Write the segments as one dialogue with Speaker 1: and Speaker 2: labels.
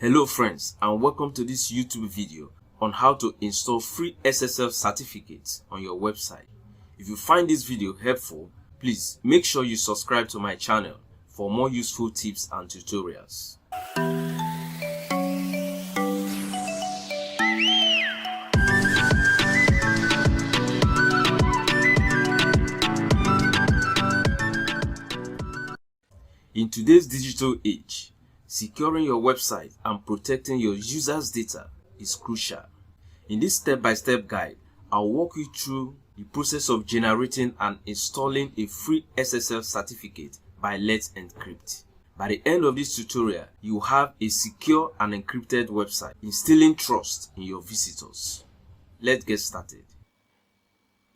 Speaker 1: Hello friends, and welcome to this YouTube video on how to install free SSL certificates on your website. If you find this video helpful, please make sure you subscribe to my channel for more useful tips and tutorials. In today's digital age, securing your website and protecting your users' data is crucial. In this step-by-step guide, I'll walk you through the process of generating and installing a free SSL certificate by Let's Encrypt. By the end of this tutorial, you will have a secure and encrypted website, instilling trust in your visitors. Let's get started.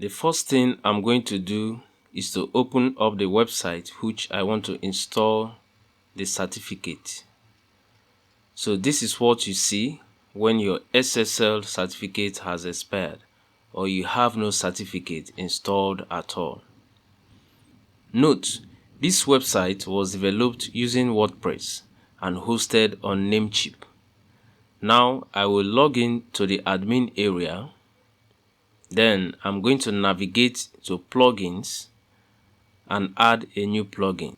Speaker 1: The first thing I'm going to do is to open up the website which I want to install the certificate. So this is what you see when your SSL certificate has expired or you have no certificate installed at all. Note, this website was developed using WordPress and hosted on Namecheap. Now I will log in to the admin area. Then I'm going to navigate to plugins and add a new plugin.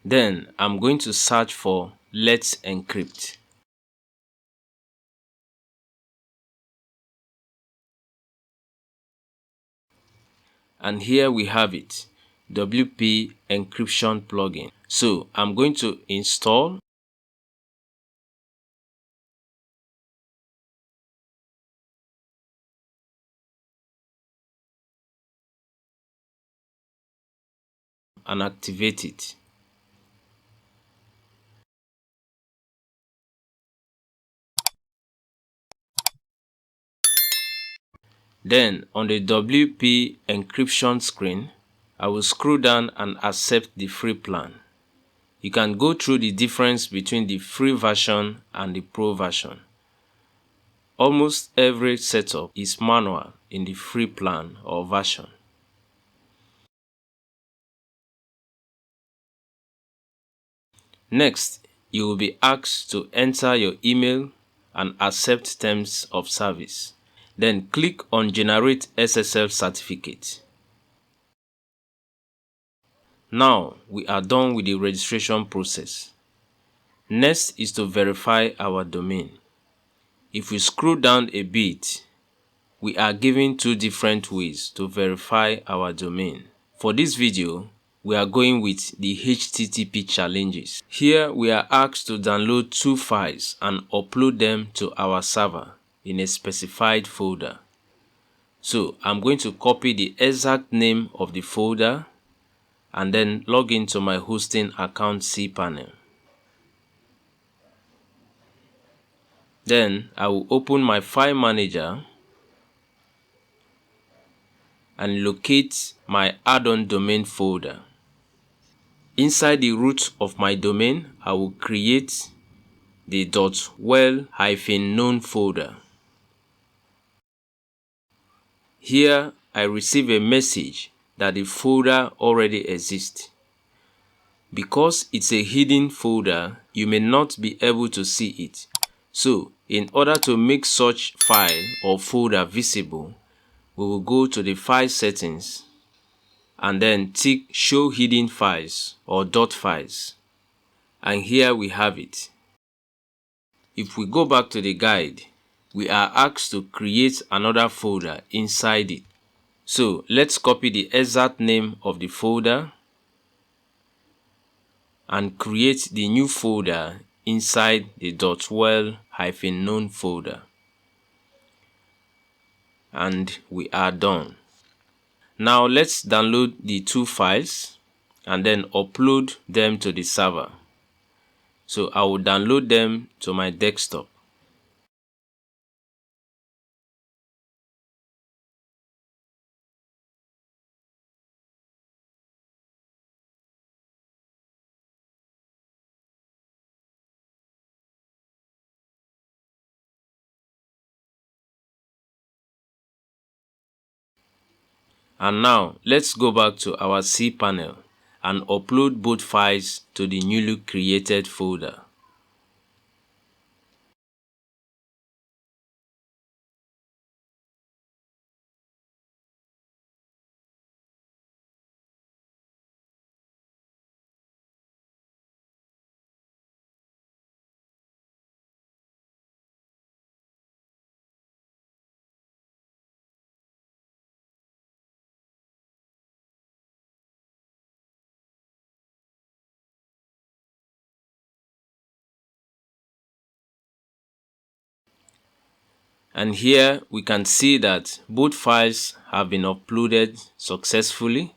Speaker 1: Then I'm going to search for Let's Encrypt. And here we have it, WP encryption plugin. So I'm going to install and activate it. Then on the WP encryption screen, I will scroll down and accept the free plan. You can go through the difference between the free version and the pro version. Almost every setup is manual in the free plan or version. Next, you will be asked to enter your email and accept terms of service. Then click on Generate SSL Certificate. Now we are done with the registration process. Next is to verify our domain. If we scroll down a bit, we are given two different ways to verify our domain. For this video, we are going with the HTTP challenges. Here we are asked to download two files and upload them to our server in a specified folder. So I'm going to copy the exact name of the folder and then log into my hosting account cPanel. Then I will open my file manager and locate my add-on domain folder. Inside the root of my domain, I will create the .well-known folder. Here, I receive a message that the folder already exists. Because it's a hidden folder, you may not be able to see it. So, in order to make such file or folder visible, we will go to the file settings and then tick show hidden files or .files. And here we have it. If we go back to the guide, we are asked to create another folder inside it. So let's copy the exact name of the folder and create the new folder inside the .well-known folder. And we are done. Now let's download the two files and then upload them to the server. So I will download them to my desktop. And now let's go back to our cPanel and upload both files to the newly created folder. And here we can see that both files have been uploaded successfully.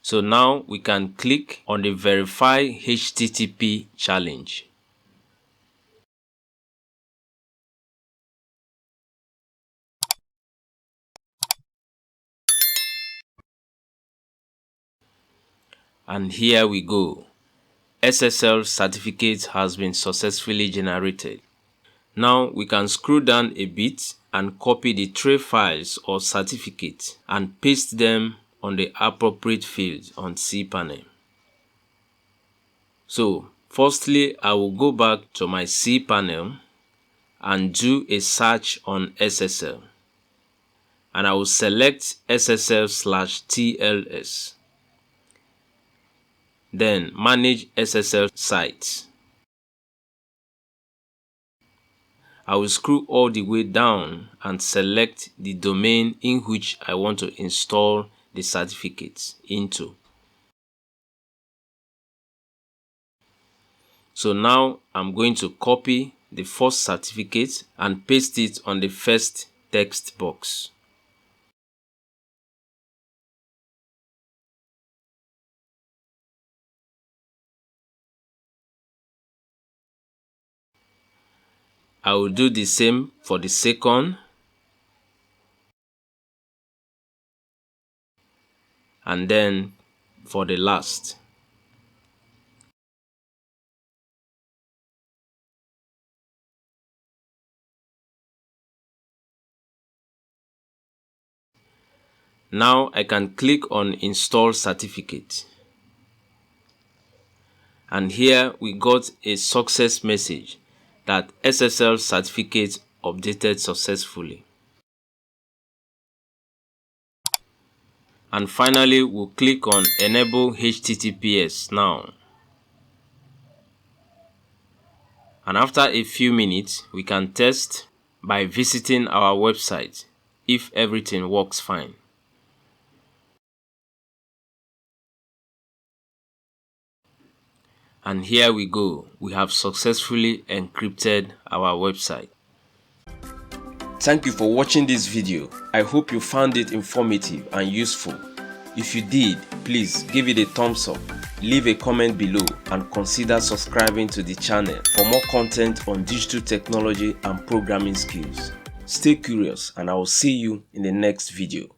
Speaker 1: So now we can click on the verify HTTP challenge. And here we go. SSL certificate has been successfully generated. Now we can scroll down a bit and copy the tray files or certificate and paste them on the appropriate fields on cPanel. So firstly, I will go back to my cPanel and do a search on SSL. And I will select SSL/TLS. Then manage SSL sites. I will scroll all the way down and select the domain in which I want to install the certificates into. So now I'm going to copy the first certificate and paste it on the first text box. I will do the same for the second and then for the last. Now I can click on install certificate. And here we got a success message that SSL certificate updated successfully. And finally, we'll click on enable HTTPS now. And after a few minutes, we can test by visiting our website if everything works fine. And here we go. We have successfully encrypted our website. Thank you for watching this video. I hope you found it informative and useful. If you did, please give it a thumbs up, leave a comment below, and consider subscribing to the channel for more content on digital technology and programming skills. Stay curious, and I will see you in the next video.